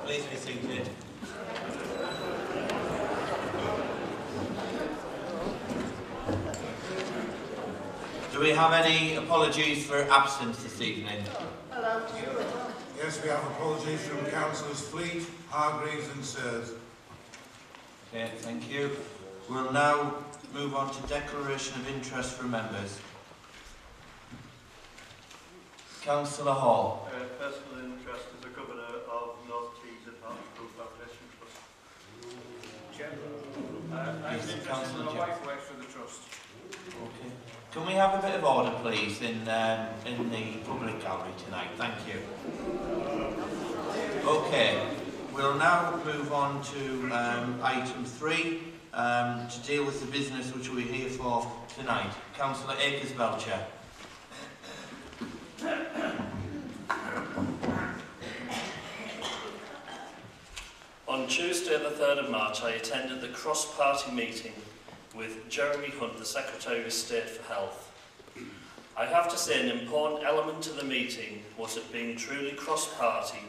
Please be seated. Do we have any apologies for absence this evening? Hello. Yes, we have apologies from Councillors Fleet, Hargreaves and Sirs. Okay, thank you. We'll now move on to declaration of interest from members. Councillor Hall. Personal interest as a governor of North Tees at Hartlepool Foundation Trust. Chair, I'm interested in my wife works for the trust. Okay. Can we have a bit of order, please, in the public gallery tonight? Thank you. Okay. We'll now move on to item 3 to deal with the business which we're here for tonight. Councillor Akers-Belcher. On Tuesday the 3rd of March I attended the cross-party meeting with Jeremy Hunt, the Secretary of State for Health. I have to say an important element to the meeting was it being truly cross-party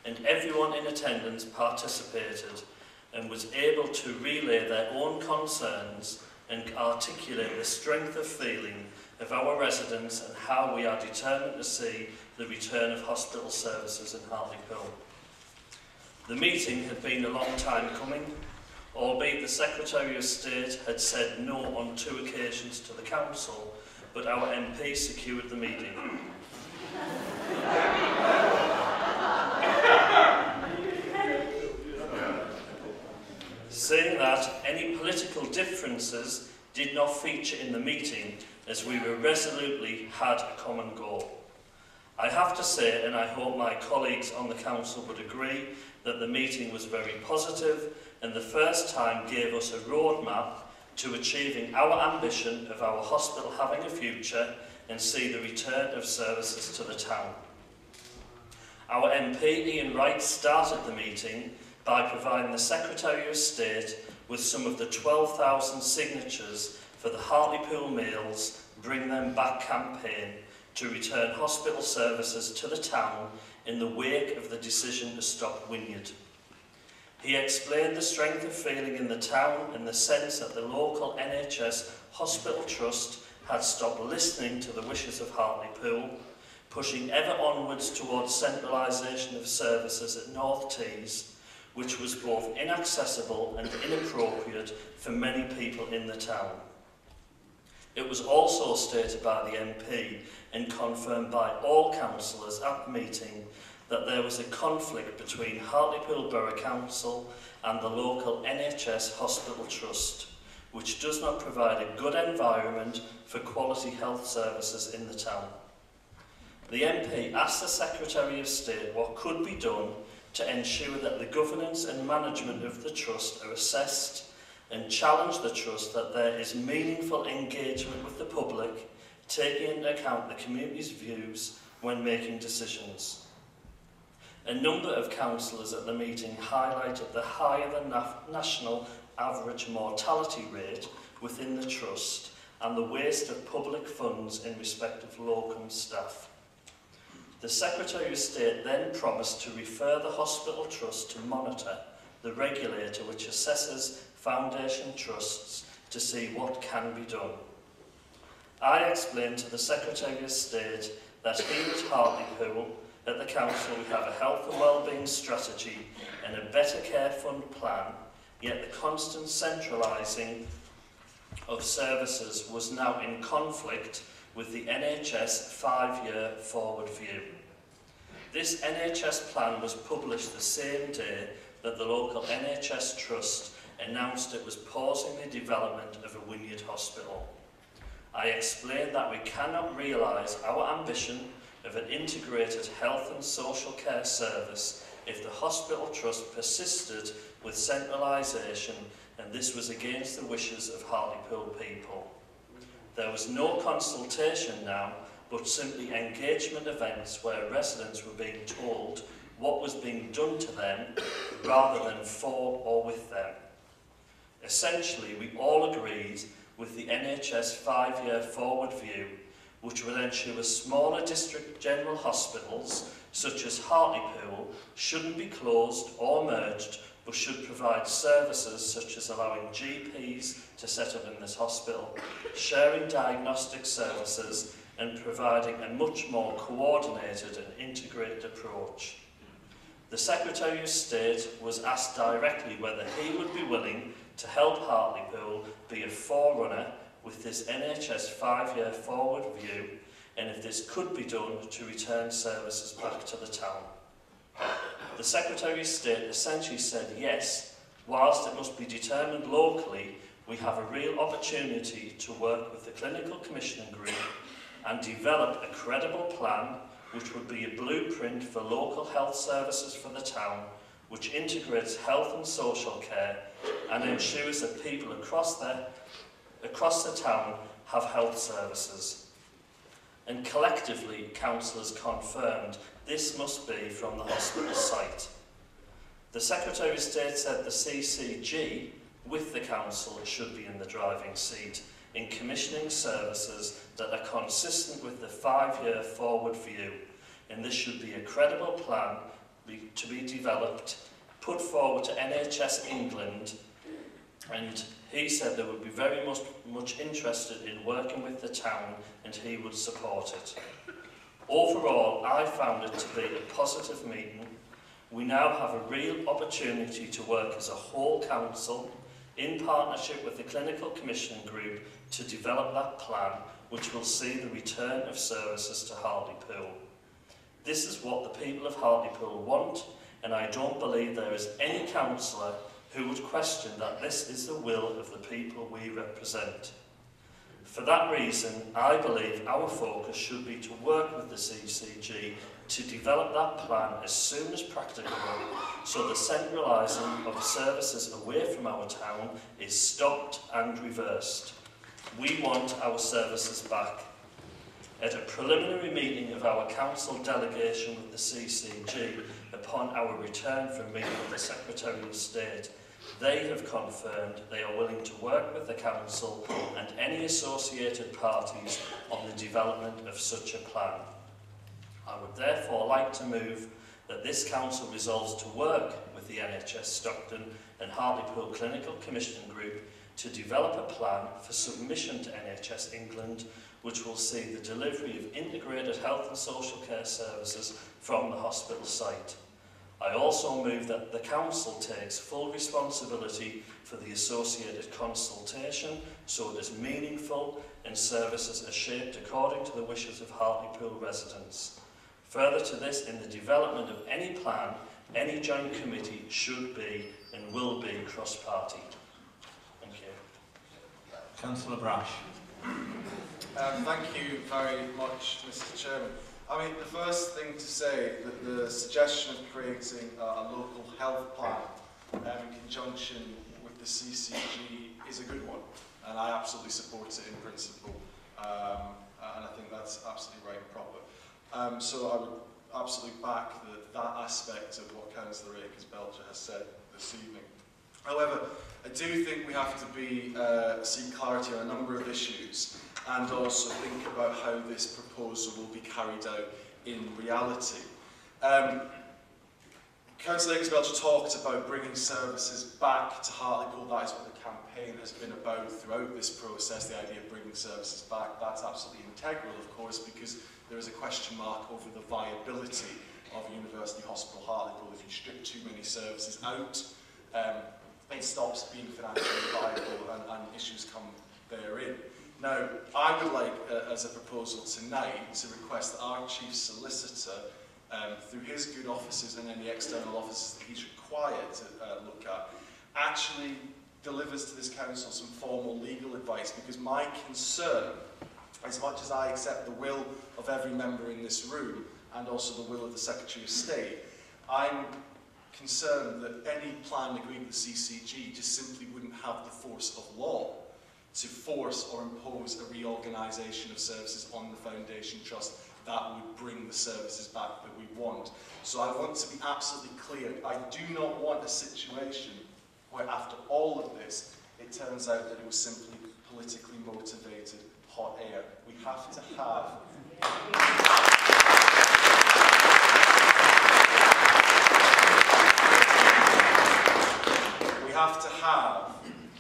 and everyone in attendance participated and was able to relay their own concerns and articulate the strength of feeling of our residents and how we are determined to see the return of hospital services in Hartlepool. The meeting had been a long time coming, albeit the Secretary of State had said no on 2 occasions to the Council, but our MP secured the meeting. Saying that, any political differences did not feature in the meeting as we were resolutely had a common goal. I have to say, and I hope my colleagues on the Council would agree, that the meeting was very positive and the first time gave us a roadmap to achieving our ambition of our hospital having a future and see the return of services to the town. Our MP Ian Wright started the meeting by providing the Secretary of State with some of the 12,000 signatures for the Hartlepool Meals Bring Them Back campaign to return hospital services to the town in the wake of the decision to stop Wynyard. He explained the strength of feeling in the town and the sense that the local NHS Hospital Trust had stopped listening to the wishes of Hartlepool, pushing ever onwards towards centralisation of services at North Tees, which was both inaccessible and inappropriate for many people in the town. It was also stated by the MP and confirmed by all councillors at the meeting that there was a conflict between Hartlepool Borough Council and the local NHS Hospital Trust, which does not provide a good environment for quality health services in the town. The MP asked the Secretary of State what could be done to ensure that the governance and management of the Trust are assessed and challenge the Trust that there is meaningful engagement with the public, taking into account the community's views when making decisions. A number of councillors at the meeting highlighted the higher than national average mortality rate within the Trust and the waste of public funds in respect of locum staff. The Secretary of State then promised to refer the Hospital Trust to monitor the regulator which assesses foundation trusts to see what can be done. I explained to the Secretary of State that here at Hartlepool, at the Council, we have a health and wellbeing strategy and a better care fund plan, yet the constant centralising of services was now in conflict with the NHS 5-year forward view. This NHS plan was published the same day that the local NHS Trust announced it was pausing the development of a Wynyard hospital. I explained that we cannot realise our ambition of an integrated health and social care service if the Hospital Trust persisted with centralisation, and this was against the wishes of Hartlepool people. There was no consultation now, but simply engagement events where residents were being told what was being done to them rather than for or with them. Essentially, we all agreed with the NHS 5-year forward view, which will ensure smaller district general hospitals, such as Hartlepool, shouldn't be closed or merged, but should provide services such as allowing GPs to set up in this hospital, sharing diagnostic services, and providing a much more coordinated and integrated approach. The Secretary of State was asked directly whether he would be willing to help Hartlepool be a forerunner with this NHS 5-year forward view, and if this could be done to return services back to the town. The Secretary of State essentially said yes, whilst it must be determined locally, we have a real opportunity to work with the Clinical Commissioning Group and develop a credible plan which would be a blueprint for local health services for the town, which integrates health and social care and ensures that people across the town have health services. And collectively, councillors confirmed this must be from the hospital site. The Secretary of State said the CCG, with the council, should be in the driving seat in commissioning services that are consistent with the 5-year forward view, and this should be a credible plan to be developed, put forward to NHS England, and he said they would be very much interested in working with the town and he would support it. Overall, I found it to be a positive meeting. We now have a real opportunity to work as a whole council in partnership with the Clinical Commissioning Group to develop that plan which will see the return of services to Hartlepool. This is what the people of Hartlepool want, and I don't believe there is any councillor who would question that this is the will of the people we represent. For that reason, I believe our focus should be to work with the CCG to develop that plan as soon as practicable, so the centralising of services away from our town is stopped and reversed. We want our services back. At a preliminary meeting of our council delegation with the CCG upon our return from meeting with the Secretary of State, they have confirmed they are willing to work with the council and any associated parties on the development of such a plan. I would therefore like to move that this council resolves to work with the NHS Stockton and Hartlepool Clinical Commissioning Group to develop a plan for submission to NHS England, which will see the delivery of integrated health and social care services from the hospital site. I also move that the Council takes full responsibility for the associated consultation so it is meaningful and services are shaped according to the wishes of Hartlepool residents. Further to this, in the development of any plan, any joint committee should be and will be cross-party. Thank you. Councillor Brash. Thank you very much, Mr. Chairman. I mean, the first thing to say that the suggestion of creating a local health plan in conjunction with the CCG is a good one, and I absolutely support it in principle, and I think that's absolutely right and proper. So I would absolutely back that aspect of what Councillor Akers-Belcher has said this evening. However, I do think we have to seek clarity on a number of issues, and also think about how this proposal will be carried out in reality. Councillor Akers-Belcher talked about bringing services back to Hartlepool. That is what the campaign has been about throughout this process, the idea of bringing services back. That's absolutely integral, of course, because there is a question mark over the viability of University Hospital Hartlepool. If you strip too many services out, it stops being financially viable and issues come therein. Now, I would like, as a proposal tonight, to request that our Chief Solicitor, through his good offices and any external offices that he's required to look at, actually delivers to this council some formal legal advice, because my concern, as much as I accept the will of every member in this room and also the will of the Secretary of State, I'm concerned that any plan agreed with the CCG just simply wouldn't have the force of law to force or impose a reorganisation of services on the Foundation Trust that would bring the services back that we want. So I want to be absolutely clear. I do not want a situation where after all of this, it turns out that it was simply politically motivated hot air. We have to have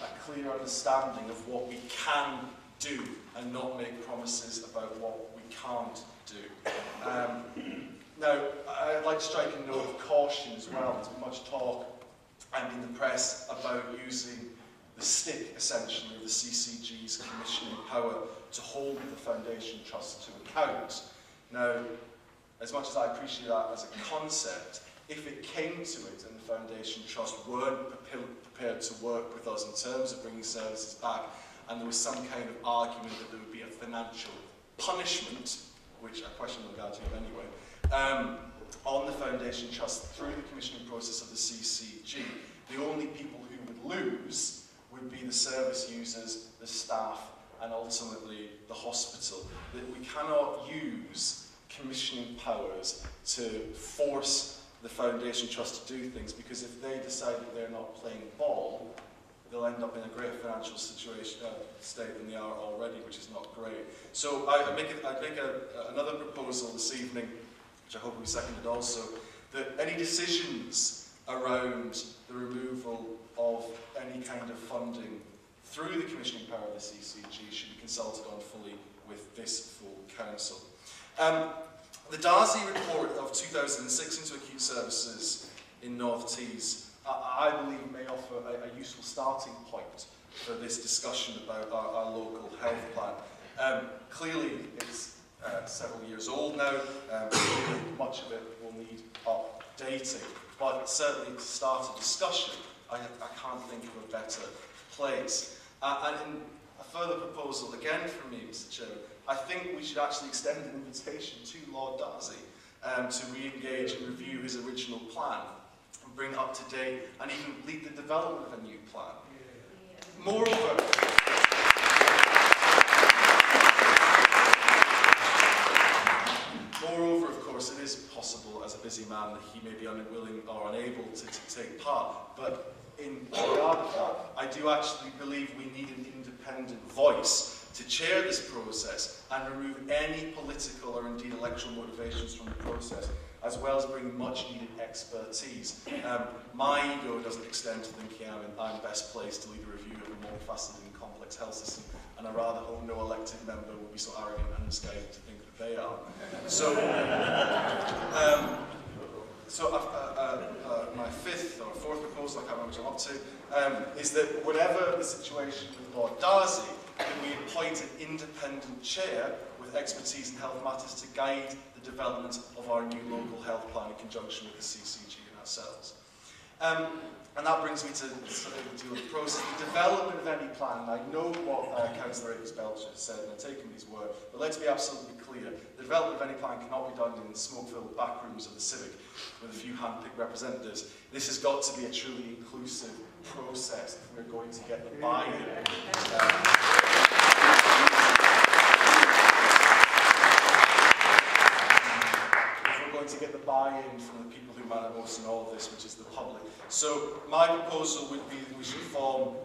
a clear understanding of what we can do and not make promises about what we can't do. Now, I'd like to strike a note of caution as well. There's been much talk in the press about using the stick, essentially, of the CCG's commissioning power to hold the Foundation Trust to account. Now, as much as I appreciate that as a concept, if it came to it and the Foundation Trust weren't prepared to work with us in terms of bringing services back, and there was some kind of argument that there would be a financial punishment, which I question the legality of anyway, on the Foundation Trust through the commissioning process of the CCG, the only people who would lose would be the service users, the staff, and ultimately the hospital. That we cannot use commissioning powers to force the Foundation Trust to do things, because if they decide that they're not playing ball, they'll end up in a greater financial situation, state than they are already, which is not great. So I make another proposal this evening, which I hope will be seconded also, that any decisions around the removal of any kind of funding through the commissioning power of the CCG should be consulted on fully with this full council. The Darcy report of 2006 into acute services in North Tees, I believe may offer a useful starting point for this discussion about our local health plan. Clearly it's several years old now, much of it will need updating, but certainly to start a discussion, I can't think of a better place. And in a further proposal, again from me, Mr. Chairman, I think we should actually extend an invitation to Lord Darcy to re-engage and review his original plan and bring it up to date and even lead the development of a new plan. Moreover, of course, it is possible as a busy man that he may be unwilling or unable to take part, but in regard to that, I do actually believe we need an independent voice to chair this process and remove any political or indeed electoral motivations from the process, as well as bring much needed expertise. My ego doesn't extend to thinking I'm best placed to lead a review of a multifaceted and complex health system, and I rather hope no elected member will be so arrogant and misguided to think that they are. My fifth or fourth proposal, I can't remember which I'm up to, is that whatever the situation with Lord Darcy, that we appoint an independent chair with expertise in health matters to guide the development of our new local health plan in conjunction with the CCG and ourselves. And that brings me to deal with the process. The development of any plan, and I know what Councillor Akers-Belcher has said, and I've taken his word, but let's be absolutely clear. The development of any plan cannot be done in the smoke-filled back rooms of the Civic with a few hand-picked representatives. This has got to be a truly inclusive process if we're going to get the buy-in. To get the buy-in from the people who matter most in all of this, which is the public. So my proposal would be that we should form,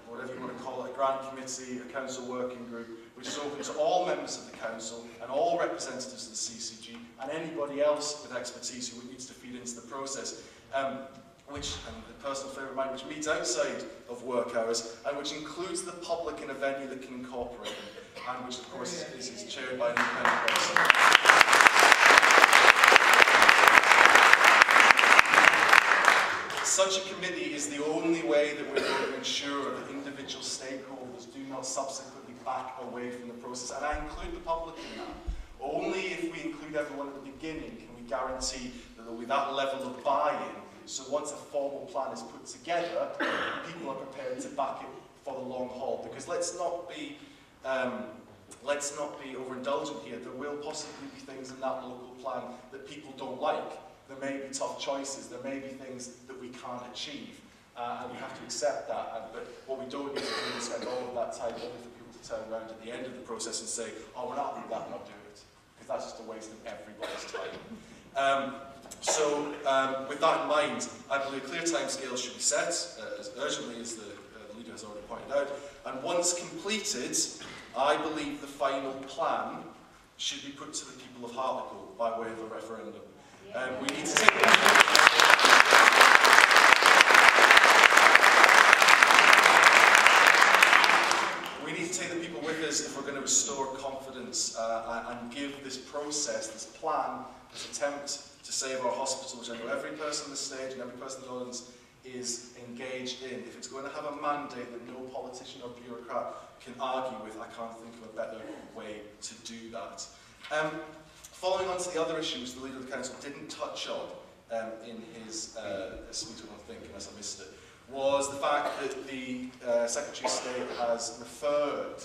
whatever you want to call it, a grant committee, a council working group, which is open to all members of the council and all representatives of the CCG and anybody else with expertise who needs to feed into the process. Which, and the personal favourite of mine, which meets outside of work hours and which includes the public in a venue that can incorporate them, and which of course is chaired by an independent person. Such a committee is the only way that we're going to ensure that individual stakeholders do not subsequently back away from the process, and I include the public in that. Only if we include everyone at the beginning can we guarantee that there will be that level of buy-in, so once a formal plan is put together, people are prepared to back it for the long haul. Because let's not be overindulgent here. There will possibly be things in that local plan that people don't like. There may be tough choices, there may be things that we can't achieve, and we have to accept that. But what we don't need to do is spend all of that time only for people to turn around at the end of the process and say, oh, we're not happy with that, not doing it. Because that's just a waste of everybody's time. With that in mind, I believe a clear timescale should be set, as urgently as the leader has already pointed out, and once completed, I believe the final plan should be put to the people of Hartlepool by way of a referendum. We need to take the people with us if we're going to restore confidence and give this process, this plan, this attempt to save our hospital, which I know every person on the stage and every person in the audience is engaged in. If it's going to have a mandate that no politician or bureaucrat can argue with, I can't think of a better way to do that. Following on to the other issues the Leader of the Council didn't touch on in his speech, I don't think, unless I missed it, was the fact that the Secretary of State has referred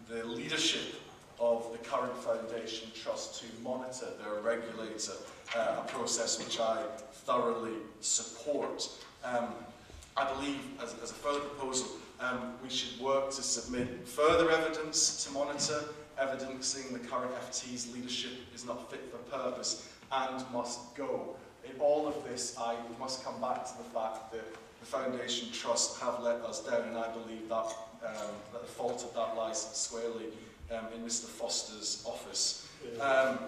the leadership of the current Foundation Trust to monitor their regulator, a process which I thoroughly support. I believe, as a further proposal, we should work to submit further evidence to monitor, evidencing the current FT's leadership is not fit for purpose and must go. In all of this, I must come back to the fact that the Foundation Trust have let us down, and I believe that, that the fault of that lies squarely in Mr. Foster's office. The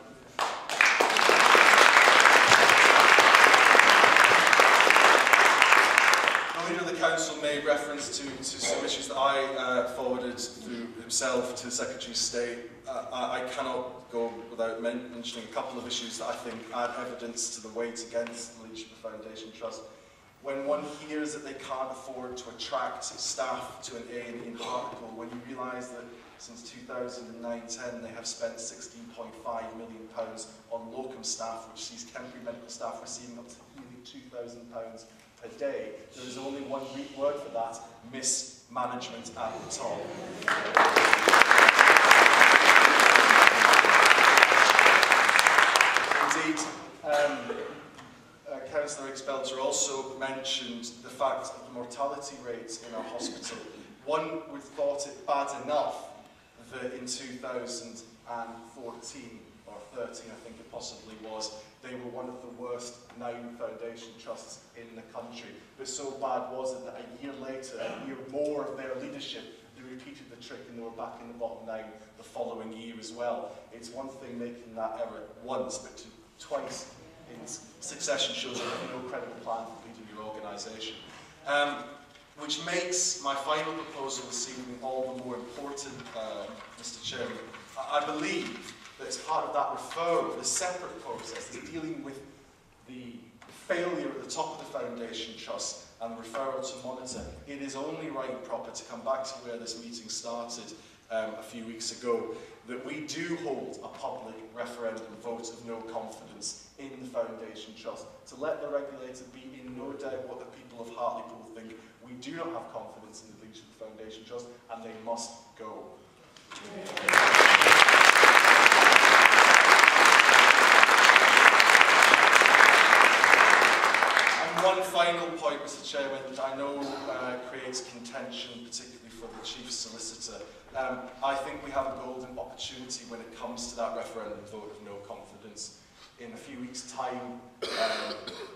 Leader of the Council made reference to some issues that I forwarded through himself to the Secretary of State. I cannot go without mentioning a couple of issues that I think add evidence to the weight against the leadership of the Foundation Trust. When one hears that they can't afford to attract staff to an A&E in Hartlepool, when you realise that since 2009-10 they have spent £16.5 million on locum staff, which sees temporary medical staff receiving up to nearly £2,000 a day, there is only one word for that: mismanagement at the top. Indeed, Councillor Higgs-Belcher also mentioned the fact of the mortality rates in our hospital. One would have thought it bad enough that in 2014 or 13, I think it possibly was, they were one of the worst 9 foundation trusts in the country. But so bad was it that a year later, a year more of their leadership, they repeated the trick and they were back in the bottom 9 the following year as well. It's one thing making that error once, but twice in succession shows you have no credible plan for leading your organisation. Which makes my final proposal this evening all the more important, Mr. Chairman. I believe that as part of that referral, the separate process is dealing with the failure at the top of the Foundation Trust and the referral to monitor. It is only right and proper to come back to where this meeting started a few weeks ago, that we do hold a public referendum vote of no confidence in the Foundation Trust, to let the regulator be in no doubt what the people of Hartlepool think. We do not have confidence in the leadership of the Foundation Trust, and they must go. And one final point, Mr. Chairman, that I know creates contention, particularly for the Chief Solicitor. I think we have a golden opportunity when it comes to that referendum vote of no confidence. In a few weeks' time,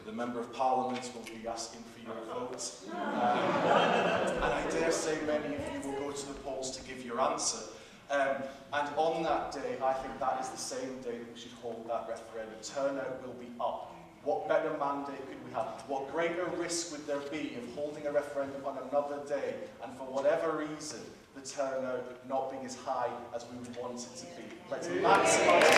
the Member of Parliament will be asking for your vote. And I dare say many of you will go to the polls to give your answer. And on that day, I think that is the same day that we should hold that referendum. Turnout will be up. What better mandate could we have? What greater risk would there be of holding a referendum on another day, and for whatever reason, the turnout not being as high as we would want it to be? Let's maximise.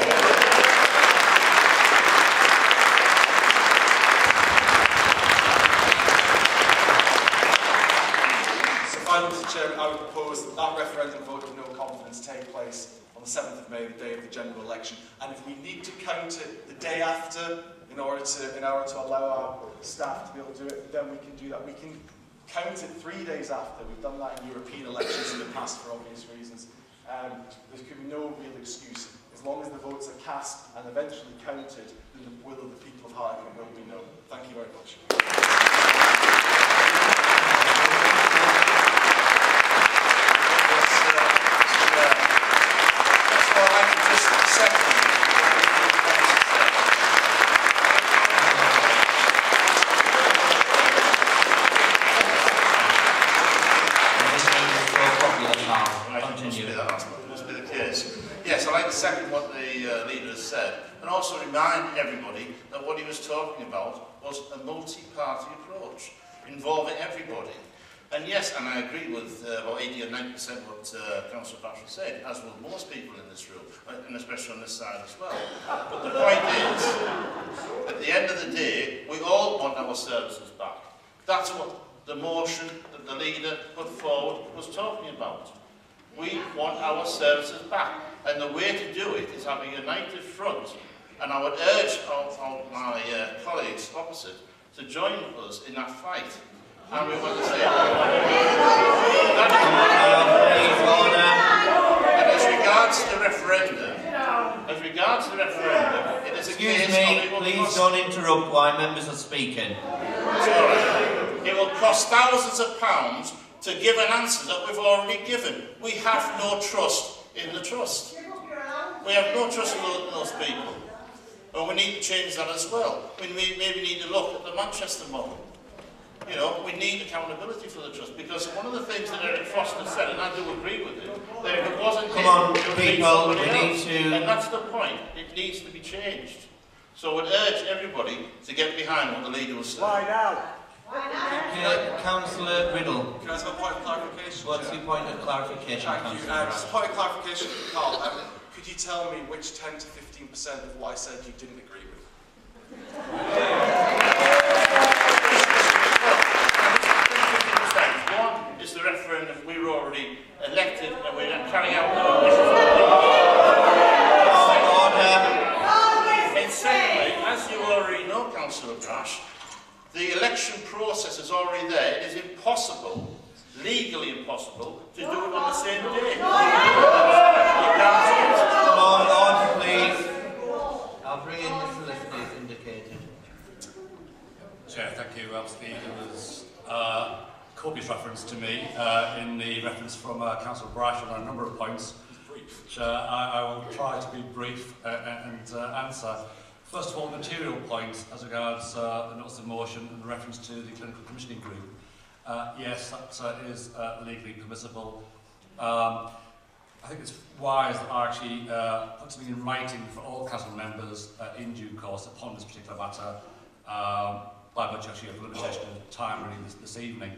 Mr. Chairman, I would propose that that referendum vote of no confidence take place on the 7th of May, the day of the general election. And if we need to count it the day after in order to allow our staff to be able to do it, then we can do that. We can count it 3 days after. We've done that in European elections in the past for obvious reasons. There could be no real excuse. As long as the votes are cast and eventually counted, then the will of the people of Hartlepool will be known. Thank you very much. Continue. about was a multi-party approach, involving everybody. And yes, and I agree with about 80 or 90% what Councillor Bashir said, as will most people in this room, and especially on this side as well. But the point is, at the end of the day, we all want our services back. That's what the motion that the leader put forward was talking about. We want our services back. And the way to do it is have a united front. And I would urge my colleagues opposite to join us in that fight. And we want to say, and as regards to the referendum, it is a Excuse case me, of it will please cost, don't interrupt while members are speaking. it will cost thousands of pounds to give an answer that we've already given. We have no trust in the trust. We have no trust in those people. And we need to change that as well. We maybe need to look at the Manchester model. You know, we need accountability for the trust, because one of the things that Eric Foster said, and I do agree with him, that if it wasn't Come on, people, we need else, to... and that's the point, it needs to be changed. So I would urge everybody to get behind what the leader was saying. Why now? Councillor Riddle. Can I have a point of clarification? What's your point of clarification, Thank you. Just a point of clarification, Carl. Could you tell me which 10 to 15% of what I said you didn't agree with? One is the referendum. We were already elected and we're carrying out our mission. And secondly, as you already know, Councillor Brash, the election process is already there. It is impossible, legally impossible, to do it on the same day. Come on, order, please. I'll bring in the solicitor as indicated. Chair, thank you. Obviously, there was copious reference to me in the reference from Councillor Brash on a number of points, which I will try to be brief and answer. First of all, the material point as regards the notice of motion and the reference to the clinical commissioning group. Yes, that is legally permissible. I think it's wise that I actually put something in writing for all council members in due course upon this particular matter, by which actually have a limitation of time really this evening.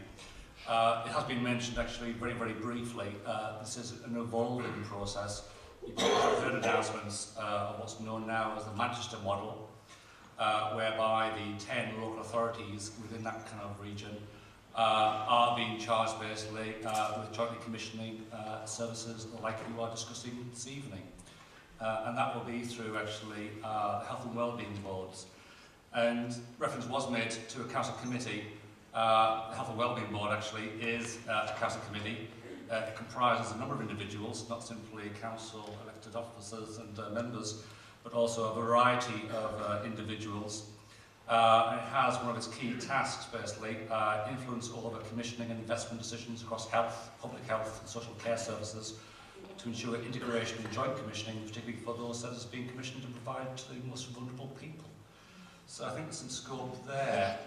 It has been mentioned actually very, very briefly, this is an evolving process. You probably have heard announcements of what's known now as the Manchester model, whereby the 10 local authorities within that kind of region are being charged basically with jointly commissioning services like you are discussing this evening. And that will be through actually the health and wellbeing boards. And reference was made to a council committee. The Health and Wellbeing Board actually is a council committee. It comprises a number of individuals, not simply council elected officers and members, but also a variety of individuals. And it has one of its key tasks, basically, influence over commissioning and investment decisions across health, public health and social care services to ensure integration and joint commissioning, particularly for those services being commissioned to provide to the most vulnerable people. So I think there's some scope there.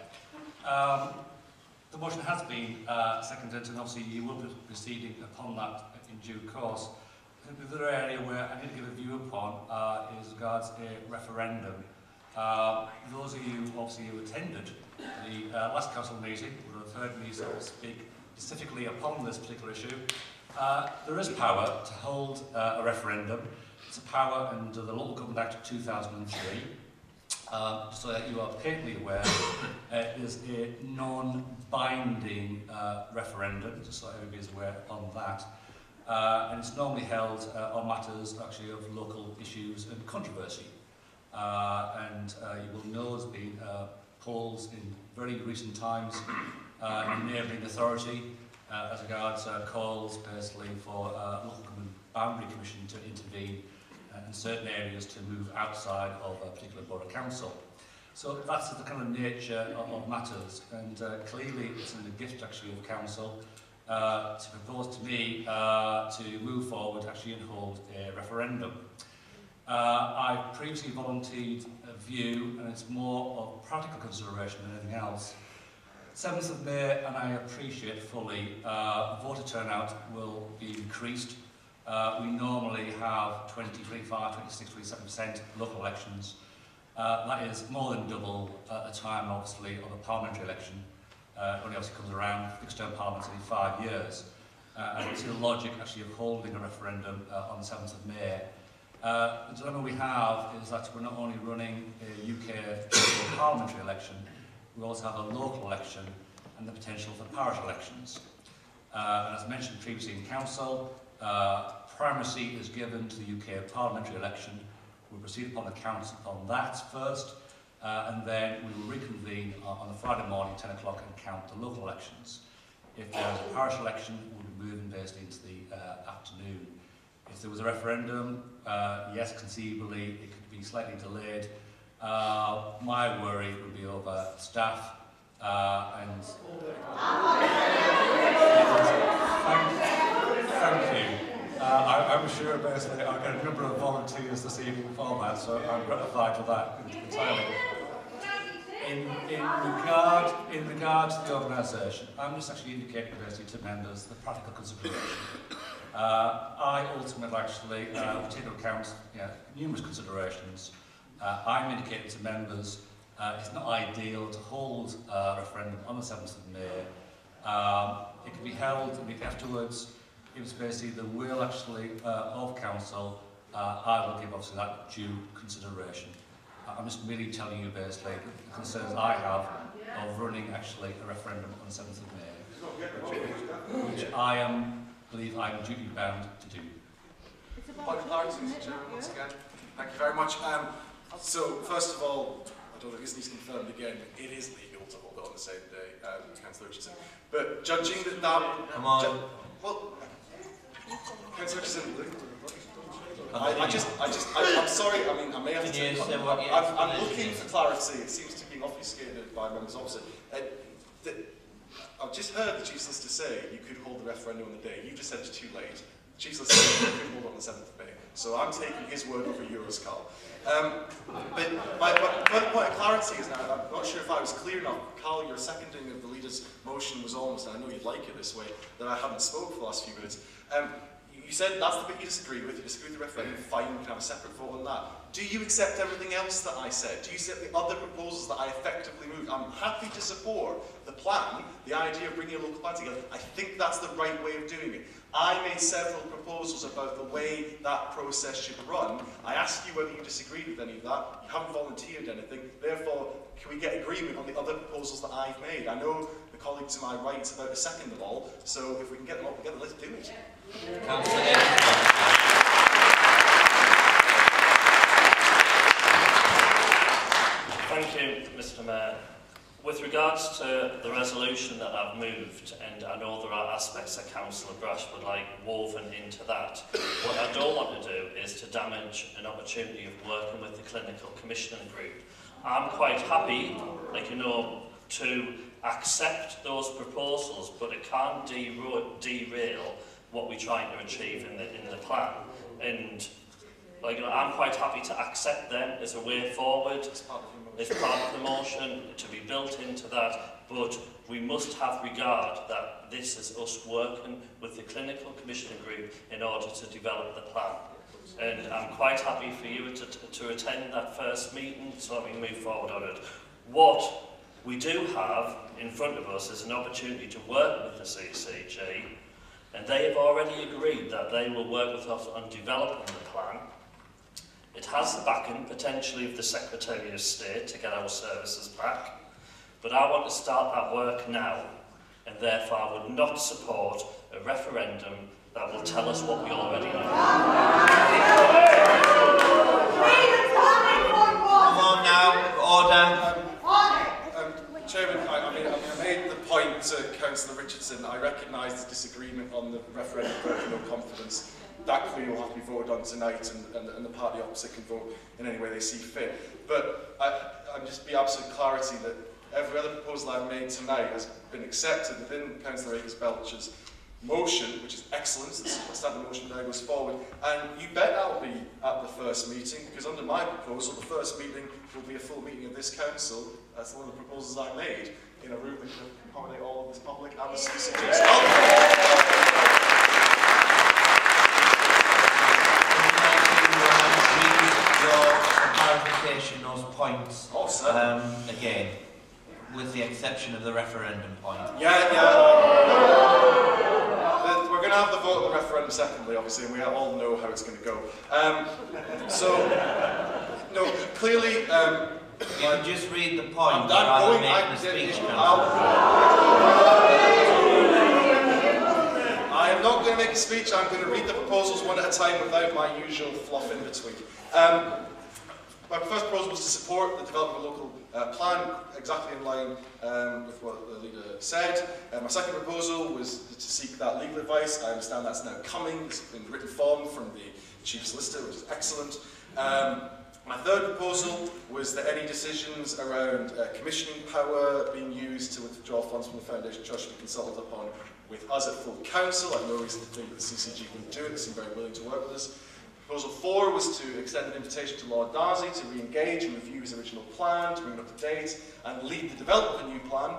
The motion has been seconded, and obviously you will be proceeding upon that in due course. I think the other area where I need to give a view upon is regards a referendum. Those of you, obviously, who attended the last council meeting would have heard me sort of speak specifically upon this particular issue. There is power to hold a referendum. It's a power under the Local Government Act of 2003. So that you are patently aware, it is a non-binding referendum, just so everybody is aware on that. And it's normally held on matters actually of local issues and controversy. You will know there's been polls in very recent times in neighbouring authority as regards calls basically for local government boundary commission to intervene in certain areas to move outside of a particular borough council. So that's the kind of nature of matters, and clearly it's in the gift actually of council to propose to me to move forward actually and hold a referendum. I've previously volunteered a view, and it's more of practical consideration than anything else. 7th of May, and I appreciate fully, voter turnout will be increased. We normally have 20, 25, 26, 27% local elections. That is more than double at a time, obviously, of a parliamentary election. Only obviously comes around, fixed term parliament every 5 years. And we see the logic actually of holding a referendum on the 7th of May. The dilemma we have is that we're not only running a UK parliamentary election, we also have a local election and the potential for parish elections. And as mentioned previously in Council, primacy is given to the UK parliamentary election. We'll proceed upon the count upon that first, and then we will reconvene on the Friday morning, 10 o'clock, and count the local elections. If there is a parish election, we'll be moving basically into the afternoon. If there was a referendum, yes, conceivably, it could be slightly delayed. My worry would be over staff and... Thank you. I'm sure basically I'll get a number of volunteers this evening for that, so I'm gratified with that entirely. In regard to the organisation, I'm just actually indicating basically to members the practical consideration. I ultimately actually take into account numerous considerations. I'm indicating to members it's not ideal to hold a referendum on the 7th of May. It can be held a week afterwards. It was basically the will actually of Council. I will give obviously that due consideration. I'm just merely telling you basically the concerns I have of running actually a referendum on the 7th of May, which I believe I'm duty bound to do. Point of clarity, Mr. Chairman, once again. Thank you very much. So, first of all, I don't know if this needs confirmed again, it is legal to hold it on the same day, Councillor Richardson. But judging that... Come on. Well, Councillor Richardson, I'm sorry, I mean, I may have to... I'm looking for clarity. It seems to be obfuscated by members opposite. I've just heard the Chief Solicitor say you could hold the referendum on the day. You just said it's too late. The Chief Solicitor said you could hold it on the 7th of May. So I'm taking his word over yours, Carl. But my point of clarity is now, I'm not sure if I was clear enough. Carl, your seconding of the leader's motion was almost, and I know you'd like it this way, that I haven't spoke for the last few minutes. You said that's the bit you disagree with the referendum, fine, we can have a separate vote on that. Do you accept everything else that I said? Do you accept the other proposals that I effectively moved? I'm happy to support the plan, the idea of bringing a local plan together. I think that's the right way of doing it. I made several proposals about the way that process should run. I asked you whether you disagreed with any of that. You haven't volunteered anything. Therefore, can we get agreement on the other proposals that I've made? I know the colleague to my right is about to second them all, so if we can get them all together, let's do it. Thank you, Mr. Mayor. With regards to the resolution that I've moved, and I know there are aspects that Councillor Brash would like woven into that, what I don't want to do is to damage an opportunity of working with the clinical commissioning group. I'm quite happy, to accept those proposals, but it can't derail what we're trying to achieve in the plan. And I'm quite happy to accept them as a way forward, as part of the motion, to be built into that, but we must have regard that this is us working with the clinical commissioning group in order to develop the plan. And I'm quite happy for you to attend that first meeting so that we move forward on it. What we do have in front of us is an opportunity to work with the CCG, and they have already agreed that they will work with us on developing the plan. It has the backing, potentially, of the Secretary of State to get our services back, but I want to start that work now, and therefore I would not support a referendum that will tell us what we already know. Come on now, order. Chairman, I made the point to Councillor Richardson. I recognise the disagreement on the referendum vote of no confidence. That clearly will have to be voted on tonight, and the party opposite can vote in any way they see fit. But I'm just be absolute clarity that every other proposal I've made tonight has been accepted within Councillor Akers-Belcher's motion, which is excellent. The standing motion there goes forward. And you bet I'll be at the first meeting, because under my proposal, the first meeting will be a full meeting of this council. That's one of the proposals I made, in a room that can accommodate all of this public and the CCG. Your clarification, those points again, with the exception of the referendum point. We're going to have the vote on the referendum secondly, obviously, and we all know how it's going to go. No, clearly... you can just read the point rather than making a speech, Councillor. I am not going to make a speech. I'm going to read the proposals one at a time without my usual fluff in between. My first proposal was to support the development of a local plan, exactly in line with what the leader said. My second proposal was to seek that legal advice. I understand that's now coming. It's in written form from the Chief Solicitor, which is excellent. My third proposal was that any decisions around commissioning power being used to withdraw funds from the Foundation Trust should be consulted upon with us at full council. I have no reason to think that the CCG wouldn't do it. They seem very willing to work with us. Proposal 4 was to extend an invitation to Lord Darcy to re-engage and review his original plan, to bring it up to date, and lead the development of a new plan.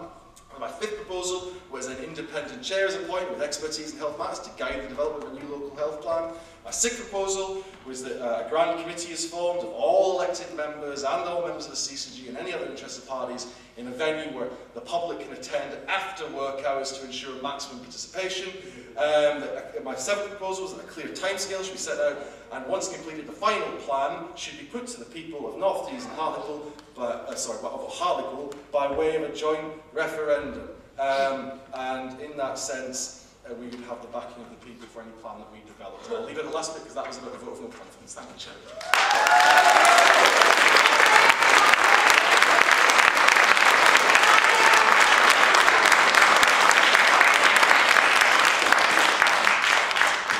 And my fifth proposal was an independent chair is appointed with expertise in health matters to guide the development of a new local health plan. My sixth proposal was that a grand committee is formed of all elected members and all members of the CCG and any other interested parties in a venue where the public can attend after work hours to ensure maximum participation. My seventh proposal was that a clear timescale should be set out, and once completed, the final plan should be put to the people of North Tees and Hartlepool, of Hartlepool by way of a joint referendum. And in that sense, we would have the backing of the people for any plan that we developed. I'll leave it at the last bit because that was about a vote of no confidence. Thank you, Chair.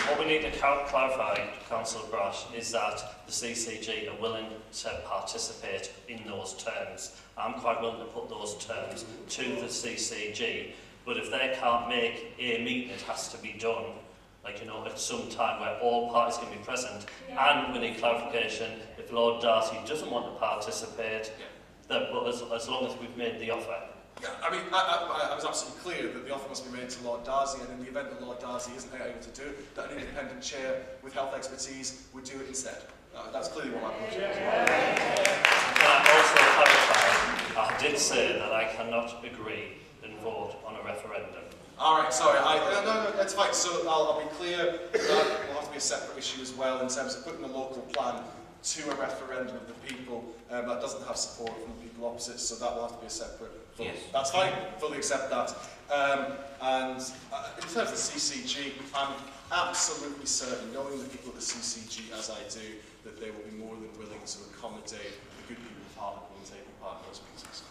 What we need to clarify, Councillor Brash, is that the CCG are willing to participate in those terms. I'm quite willing to put those terms to the CCG, but if they can't make a meeting, it has to be done, like, you know, at some time where all parties can be present. And we need clarification, if Lord Darcy doesn't want to participate, then, but as long as we've made the offer. Yeah, I mean, I was absolutely clear that the offer must be made to Lord Darcy, and in the event that Lord Darcy isn't able to do it, that an independent chair with health expertise would do it instead. That's clearly what my proposal is. Can I also clarify, I did say that I cannot agree and vote on a referendum. All right, sorry, no, that's fine. So I'll be clear, that will have to be a separate issue as well in terms of putting a local plan to a referendum of the people that doesn't have support from the people opposite, so that will have to be a separate vote. Yes. That's fine, fully accept that. In terms of the CCG, I'm absolutely certain, knowing the people at the CCG as I do, that they will be more than willing to accommodate the good people of Hartlepool and taking part in those meetings.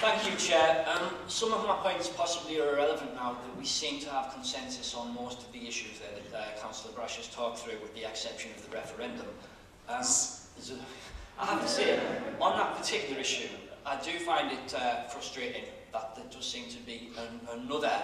Thank you, Chair. Some of my points possibly are irrelevant now, that we seem to have consensus on most of the issues there that Councillor Brash has talked through, with the exception of the referendum. I have to say, on that particular issue, I do find it frustrating that there does seem to be another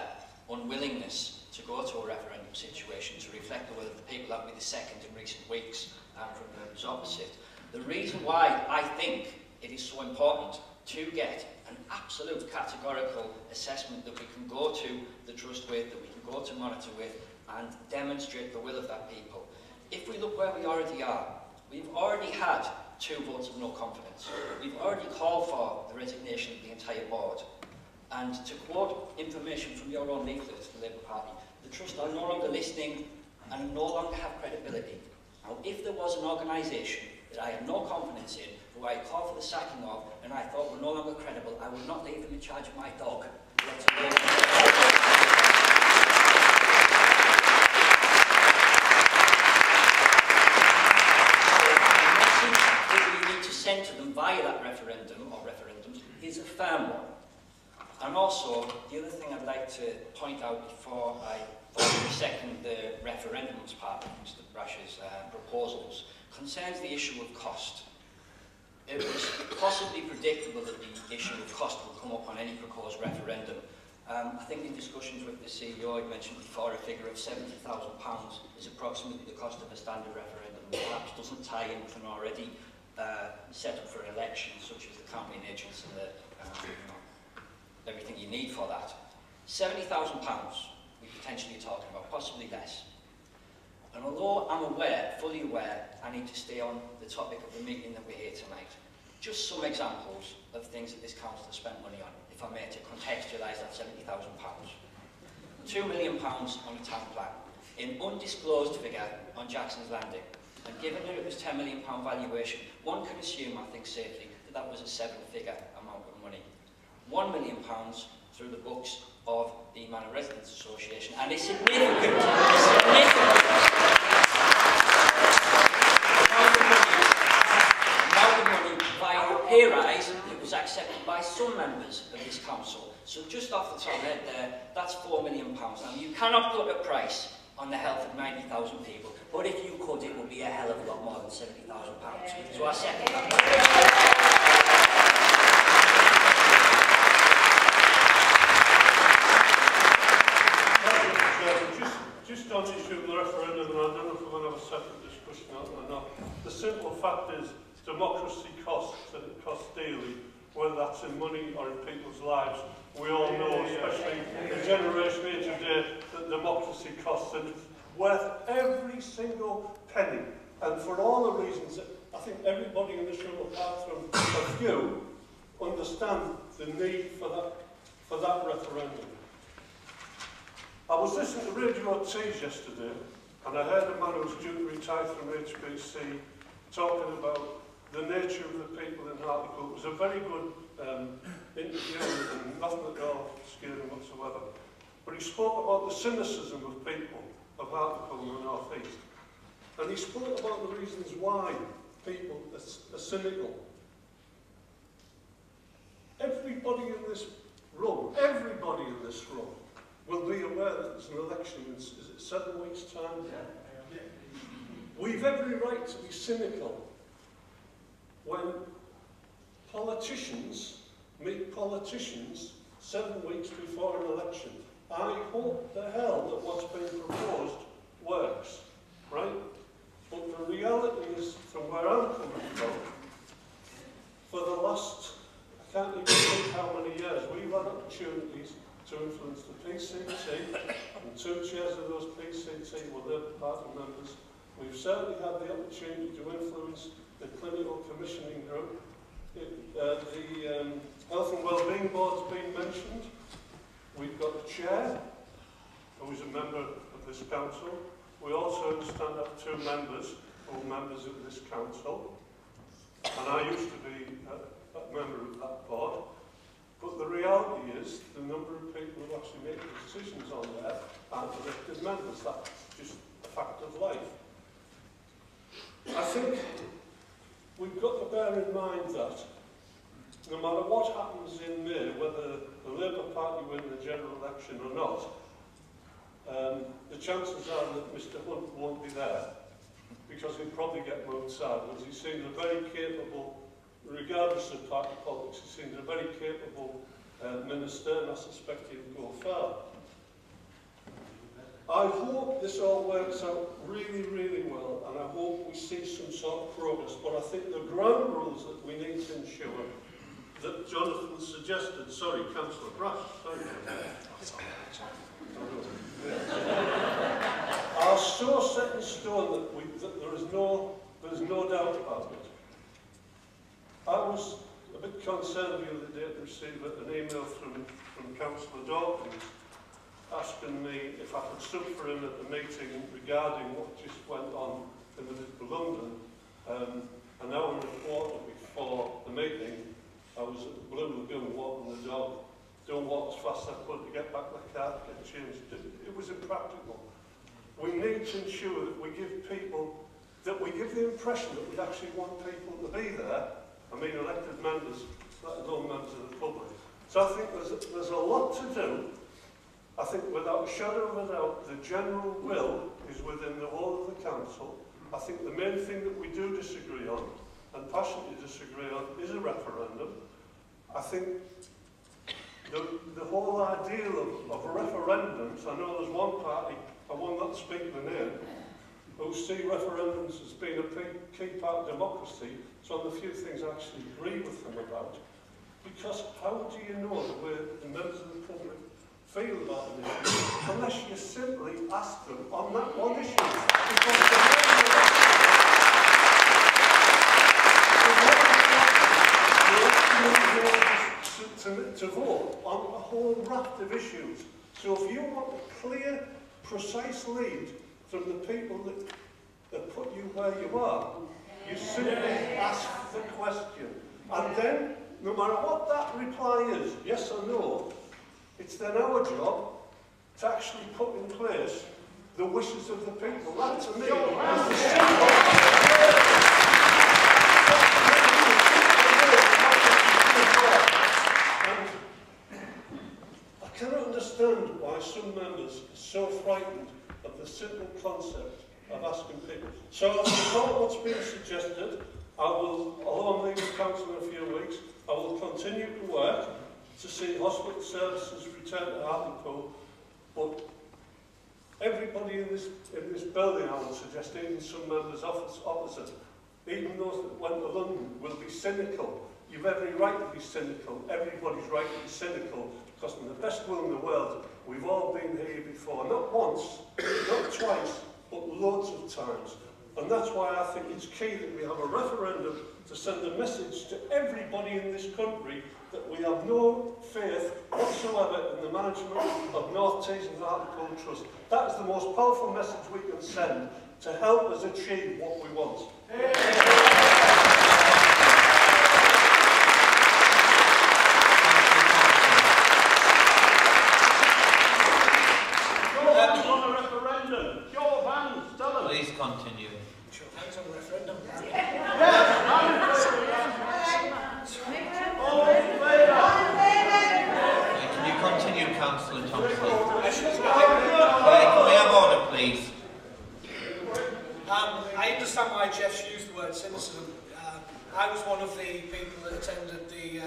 unwillingness to go to a referendum situation to reflect the will of the people. That would be the second in recent weeks from the opposite. The reason why I think it is so important to get an absolute categorical assessment that we can go to the trust with, that we can go to monitor with, and demonstrate the will of that people. If we look where we already are, we've already had 2 votes of no confidence. We've already called for the resignation of the entire board. And to quote information from your own leaflet, the Labour Party, the trust are no longer listening and no longer have credibility. Now, if there was an organisation that I had no confidence in, who I called for the sacking of, and I thought were no longer credible, I would not leave them in charge of my dog. Sent to them via that referendum or referendums is a firm one. And also, the other thing I'd like to point out before I second the referendums part of Mr. Brash's proposals concerns the issue of cost. It was possibly predictable that the issue of cost would come up on any proposed referendum. I think in discussions with the CEO, I mentioned before a figure of £70,000 is approximately the cost of a standard referendum, and perhaps doesn't tie in with an already set up for an election, such as the campaign agents and everything you need for that. £70,000 we're potentially talking about, possibly less. And although I'm aware, fully aware, I need to stay on the topic of the meeting that we're here tonight, just some examples of things that this council has spent money on, if I may, to contextualise that £70,000. £2 million on a town plan, an undisclosed figure on Jackson's Landing, and given that it was £10 million valuation, one can assume, I think safely, that that was a seven-figure amount of money. £1 million through the books of the Manor Residents Association, and a significant amount of money via a pay rise that was accepted by some members of this council. So just off the top of my head there, that's £4 million. Now you cannot put a price on the health of 90,000 people, but if you could, it would be a hell of a lot more than £70,000. So I second that. Just on the issue of the referendum, and I don't know if we're going to have a separate discussion on it or not. The simple fact is, democracy costs, and it costs dearly, whether that's in money or in people's lives. We all know, especially the generation here today, that democracy costs, and it's worth every single penny. And for all the reasons that I think everybody in this room, apart from a few, understand the need for that referendum. I was listening to Radio Tees yesterday, and I heard a man who was due to retire from HBC talking about the nature of the people in Hartlepool. It was a very good interview, and nothing at all scary whatsoever. But he spoke about the cynicism of people of Hartlepool in the North East. And he spoke about the reasons why people are cynical. Everybody in this room will be aware that there's an election in, is it 7 weeks' time? Yeah. We've every right to be cynical when politicians meet politicians 7 weeks before an election. I hope the hell that what's being proposed works, right? But the reality is, from where I'm coming from, for the last, I can't even think how many years, we've had opportunities to influence the PCT, and 2 chairs of those PCT were Labour Party members. We've certainly had the opportunity to influence the clinical commissioning group. The Health and Wellbeing Board's been mentioned. We've got a chair, who is a member of this council. We also understand have 2 members who are members of this council. And I used to be a member of that board. But the reality is, the number of people who actually make the decisions on there aren't elected members. That's just a fact of life. I think we've got to bear in mind that no matter what happens in May, whether the Labour Party win the general election or not, the chances are that Mr Hunt won't be there, because he'll probably get moved sideways. He seems a very capable, regardless of party politics, he seems a very capable minister, and I suspect he'll go far. I hope this all works out really, really well, and I hope we see some sort of progress, but I think the ground rules that we need to ensure that Jonathan suggested, sorry, Councillor Brash, sorry, are so set in stone that there is no doubt about it. I was a bit concerned the other day to receive an email from Councillor Dawkins asking me if I could sub for him at the meeting regarding what just went on in the Little London. An hour and a quarter before the meeting, I was at the Blue Lagoon walking the dog, doing what as fast as I could to get back the car to get changed. It was impractical. We need to ensure that we give the impression that we actually want people to be there. I mean, elected members, let alone members of the public. So I think there's a lot to do. I think without a shadow of a doubt, the general will is within the whole of the council. I think the main thing that we do disagree on, and passionately disagree on, is a referendum. I think the whole ideal of referendums, I know there's one party, I will not speak the name, who see referendums as being a key part of democracy. So on the few things I actually agree with them about. Because how do you know that the members of the public feel about an issue unless you simply ask them on that one issue. Because to vote on a whole raft of issues. So if you want a clear, precise lead from the people that put you where you are, you simply ask the question. And then, no matter what that reply is, yes or no, it's then our job to actually put in place the wishes of the people. That, to me, is the simple. I cannot understand why some members are so frightened of the simple concept of asking people. So I support what's been suggested. I will, although I'm leaving council in a few weeks, I will continue to work to see hospital services return to Hartlepool. But everybody in this building, I would suggest, even some members opposite, even those that went to London, will be cynical. You've every right to be cynical. Everybody's right to be cynical, because in the best will in the world, we've all been here before. Not once, not twice, but loads of times. And that's why I think it's key that we have a referendum to send a message to everybody in this country that we have no faith whatsoever in the management of North Tees and the Hartlepool Trust. That is the most powerful message we can send to help us achieve what we want. Please continue. Thanks on the referendum. Can you continue, Councillor Thompson? Can we have order, please? I understand why Jeff's used the word cynicism. I was one of the people that attended the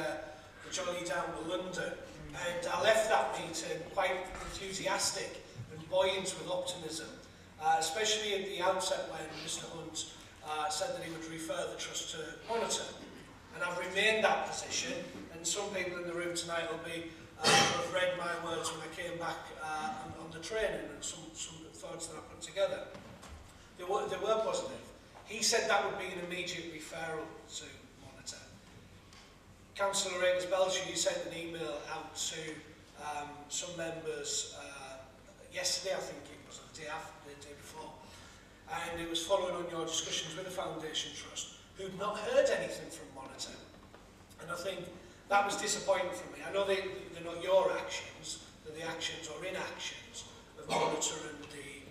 Jolly down to London, and I left that meeting quite enthusiastic and buoyant with optimism. Especially at the outset when Mr Hunt said that he would refer the Trust to monitor. And I've remained that position, and some people in the room tonight will be have read my words when I came back on the training and some thoughts that I put together. They were positive. He said that would be an immediate referral to monitor. Councillor Belcher, you sent an email out to some members yesterday, I think it was, the day after, the day before, and it was following on your discussions with the Foundation Trust, who'd not heard anything from Monitor. And I think that was disappointing for me. I know they're not your actions, they're the actions or inactions of Monitor and the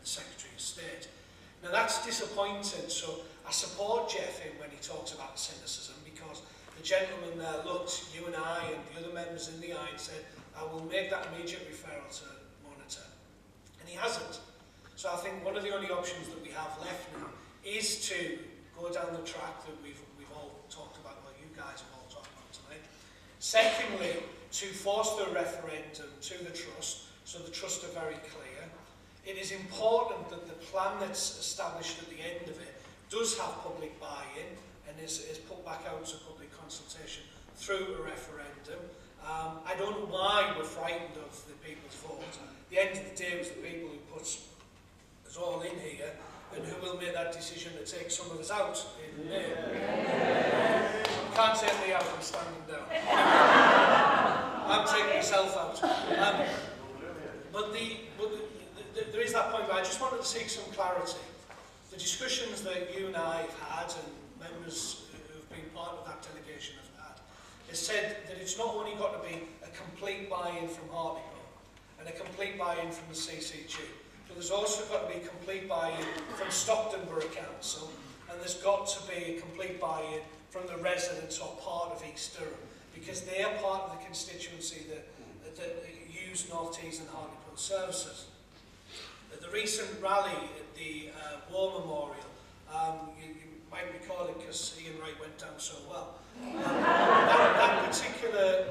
Secretary of State. Now that's disappointing, so I support Jeff in when he talks about cynicism, because the gentleman there looked you and I and the other members in the eye and said, I will make that immediate referral to Monitor. And he hasn't. So I think one of the only options that we have left now is to go down the track that we've all talked about, well, you guys have all talked about tonight. Secondly, to force the referendum to the Trust, so the Trust are very clear. It is important that the plan that's established at the end of it does have public buy-in and is put back out to public consultation through a referendum. I don't know why we're frightened of the people's vote. At the end of the day, it was the people who put us all in here, and who will make that decision to take some of us out in May. Can't take me out, I'm standing down. I'm taking myself out. But there is that point where I just wanted to seek some clarity. The discussions that you and I have had, and members who have been part of that delegation have had, has said that it's not only got to be a complete buy-in from Hartlepool and a complete buy-in from the CCG, but there's also got to be complete buy-in from Stockton Borough Council, and there's got to be a complete buy-in from the residents or part of East Durham, because they are part of the constituency that use North Tees and Hartlepool services. At the recent rally at the War Memorial, you might recall it because Ian Wright went down so well. That particular,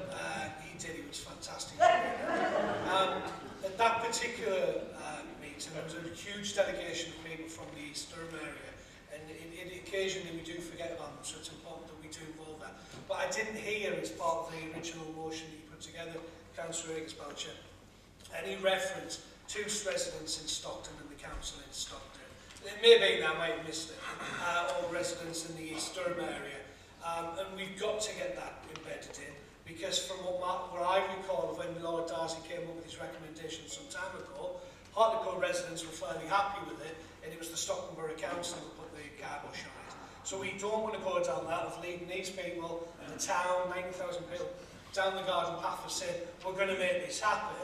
he was fantastic. At that particular meeting, there was a huge delegation of people from the East Durham area, and occasionally we do forget about them, so it's important that we do involve that. But I didn't hear, as part of the original motion that you put together, Councillor Akers-Belcher, any reference to residents in Stockton and the council in Stockton. It may be that I might have missed it, or residents in the East Durham area. And we've got to get that embedded in, because from what I recall of when Lord Darcy came up with his recommendation some time ago, Hartlepool residents were fairly happy with it, and it was the Stockton Borough Council that put the kibosh on it. So we don't want to go down that of leading these people in the town, 90,000 people, down the garden path of saying, we're going to make this happen,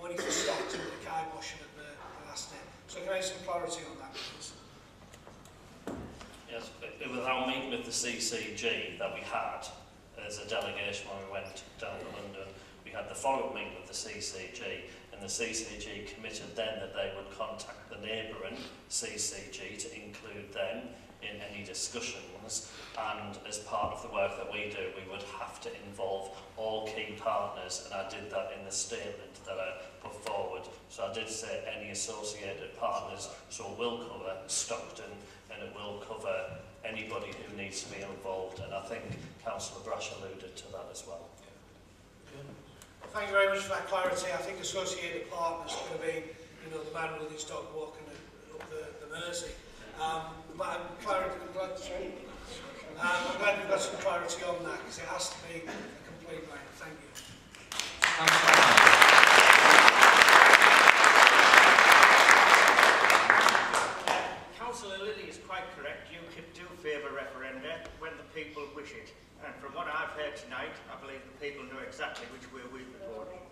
only for Stockton with the kibosh at the last day. So can I have some clarity on that, please? Yes, it was our meeting with the CCG that we had as a delegation when we went down to London. We had the follow-up meeting with the CCG, and the CCG committed then that they would contact the neighbouring CCG to include them in any discussions, and as part of the work that we do, we would have to involve all key partners, and I did that in the statement that I put forward. So I did say any associated partners, so it will cover Stockton, and it will cover anybody who needs to be involved, and I think Councillor Brash alluded to that as well. Thank you very much for that clarity. I think associated partners are going to be, you know, the man with his dog walking up the Mersey. But I'm glad we've got some clarity on that, because it has to be a complete line. Thank you. Councillor Lilly is quite correct. You could do favour referenda when the people wish it. And from what I've heard tonight, I believe the people know exactly which way we've been voting.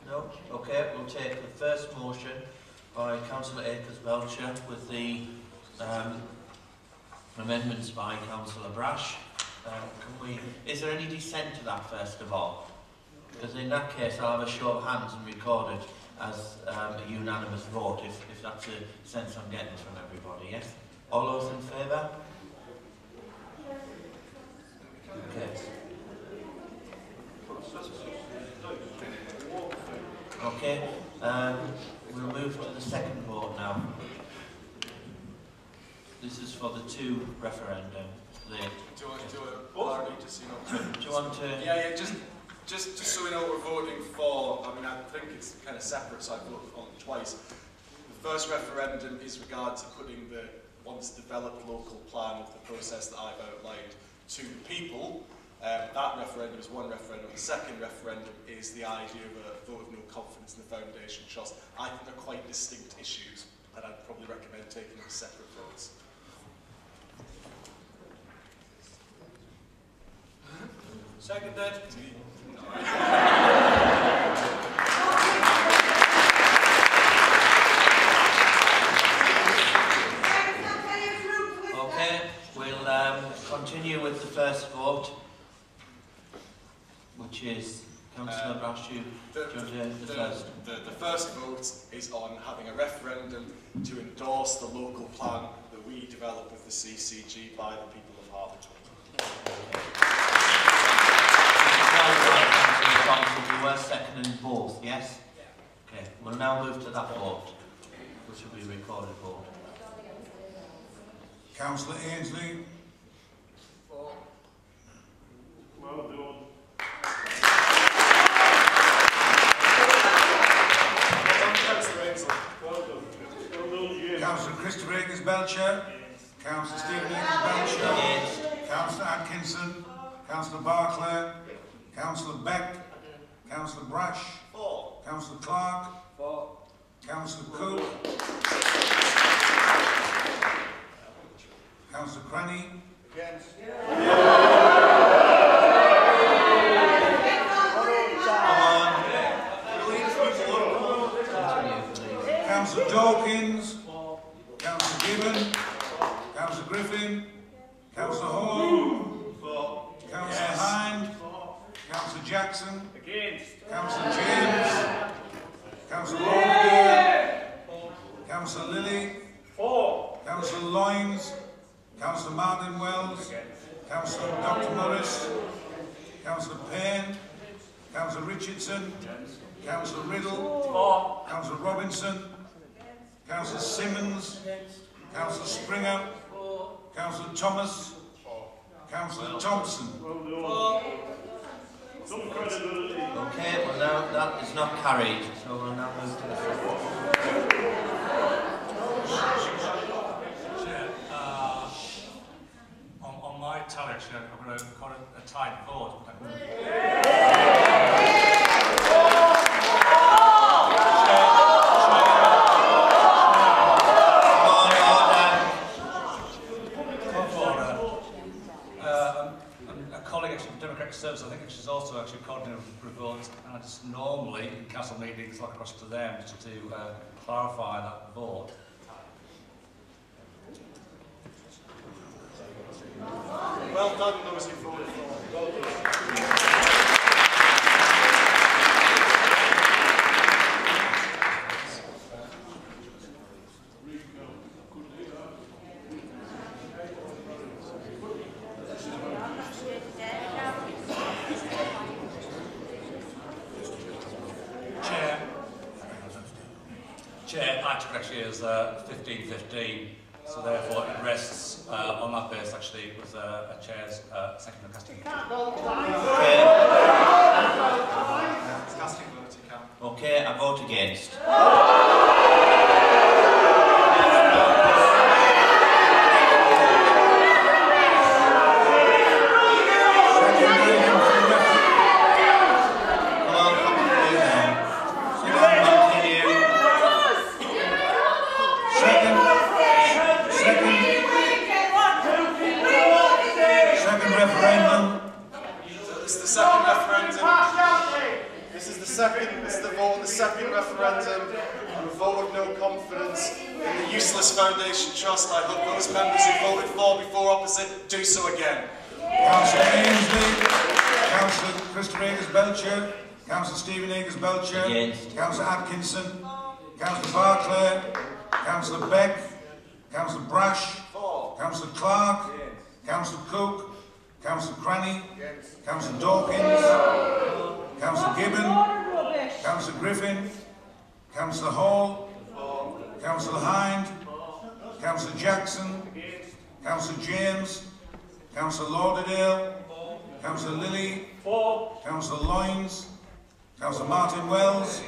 No? Okay, we'll take the first motion by Councillor Akers-Belcher with the amendments by Councillor Brash. Is there any dissent to that first of all? Because in that case I'll have a show of hands and record it as a unanimous vote, if that's the sense I'm getting from everybody, yes? All those in favour? Okay. Okay, we'll move to the second vote now. This is for the two referendum. Do you want to do a clarity, just so you know? Do you want to? Yeah, just so we know what we're voting for. I mean, I think it's kind of separate, so I voted on it twice. The first referendum is regard to putting the once developed local plan of the process that I've outlined to the people. That referendum is one referendum. The second referendum is the idea of a vote of no confidence in the foundation trust. I think they're quite distinct issues, and I'd probably recommend taking them as separate votes. Seconded. Okay, we'll continue with the first vote, which is Councillor Brash, the first vote is on having a referendum to endorse the local plan that we develop with the CCG by the people of Hartlepool. You were seconding both, yes? Yeah. Okay, we'll now move to that vote, which will be a recorded vote. Councillor Ainsley. For. Well done. Councillor Christopher Akers-Belcher. Councillor Stephen Akers-Belcher. Councillor Atkinson. Councillor Barclay. Councillor Beck. Councillor Brash. For. Councillor Clark. For. Councillor Cook. Councillor Cranny. Against. Councillor Dawkins. Councillor Gibbon. Councillor Griffin. Councillor Hall. Councillor Hind. Councillor Jackson. Against. Councillor James. Councillor Longbeard. Councillor Lilly. For. Councillor Loynes. Councillor Martin Wells. Councillor Dr Morris. Councillor Payne. Councillor Richardson. Councillor Riddle. For. Councillor Robinson. Councillor Simmons. Councillor Springer. Councillor Thomas. Councillor Thompson. Okay, well now that is not carried, so we'll now move to the Chair, on my tally, actually, I'm going to record a tied vote. But Service, I think she's also actually coordinating a vote, and it's normally in council meetings like across to them just to clarify that vote. Well done, those who voted for. Well done. Chair, I took actually as 15-15, so therefore it rests on that base actually with a chair's second and casting. It's casting vote, you can. Okay, I vote against. This is the vote on the second referendum on a vote of no confidence in the useless Foundation Trust. I hope those members who voted for before opposite do so again. Councillor Ainsley, Councillor Christopher Eggers-Belcher, Councillor Stephen Eggers-Belcher, Councillor Atkinson, Councillor Barclay, Councillor Beck, Councillor Brash, Councillor Clark, Councillor Cook, Councillor Cranny, Councillor Dawkins, Councillor Gibbon, Councillor Griffin, Councillor Hall, Councillor Hind, Councillor Jackson, Councillor James, Councillor Lauderdale, Councillor Lilly, Councillor Loynes, Councillor Martin Wells,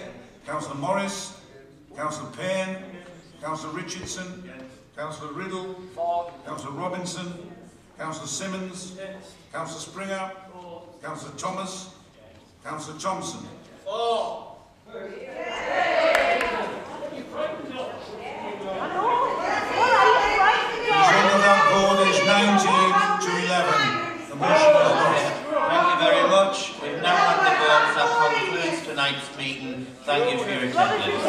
Councillor Morris, Councillor Payne, Councillor Richardson, Councillor Riddle, Councillor Robinson, Councillor Simmons, Councillor Springer, Councillor Thomas, Councillor Thompson. The result of that vote is 19 to 11. The motion is lost. Thank you very much. We've now had the votes. That concludes tonight's meeting. Thank you for your attendance.